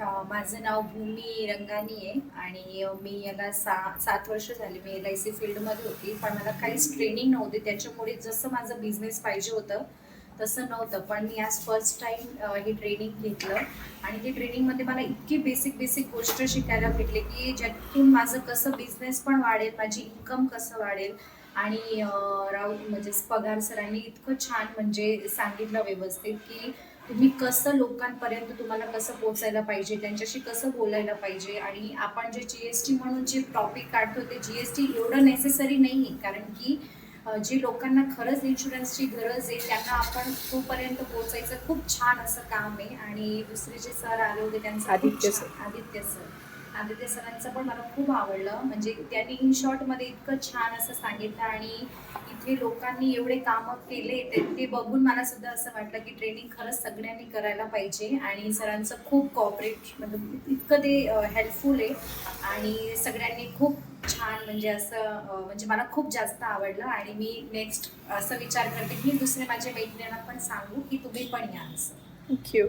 माझं नाव भूमी रंगानी आहे आणि मी याला 7 वर्ष झाली. मी LIC फील्डमध्ये होती, पण मला काहीच ट्रेनिंग नव्हती. त्याच्यामुळे जसं माझं बिझनेस पाहिजे होतं, तसं नव्हतं. पण मी आज फर्स्ट टाईम ही ट्रेनिंग घेतलं आणि ती ट्रेनिंगमध्ये मला इतकी बेसिक गोष्ट शिकायला भेटली, की ज्यातून माझं कसं बिझनेस पण वाढेल, माझी इन्कम कसं वाढेल आणि राऊत म्हणजे पगार सरांनी इतकं छान म्हणजे सांगितलं व्यवस्थित, की तुम्ही कसं लोकांपर्यंत तुम्हाला कसं पोहोचायला पाहिजे, त्यांच्याशी कसं बोलायला पाहिजे आणि आपण जे GST म्हणून जे टॉपिक काढतो ते GST एवढं नेसेसरी नाही आहे. कारण की जे लोकांना खरंच इन्शुरन्सची गरज आहे त्यांना आपण तोपर्यंत पोहोचायचं खूप छान असं काम आहे. आणि दुसरे जे सर आले होते त्यांचं खूप आदित्य सर. छान आदित्य सरांचं पण मला खूप आवडलं. म्हणजे त्यांनी इन शॉर्टमध्ये इतकं छान असं सांगितलं आणि इथे लोकांनी एवढे कामं केले ते बघून मला सुद्धा असं वाटलं की ट्रेनिंग खरंच सगळ्यांनी करायला पाहिजे. आणि सरांचं खूप कॉपरेट म्हणजे इतकं ते हेल्पफुल आहे आणि सगळ्यांनी खूप छान म्हणजे असं म्हणजे मला खूप जास्त आवडलं आणि मी नेक्स्ट असं विचार करते की दुसरे माझ्या मैत्रिणींना पण सांगू की तुम्ही पण या असं. थँक्यू.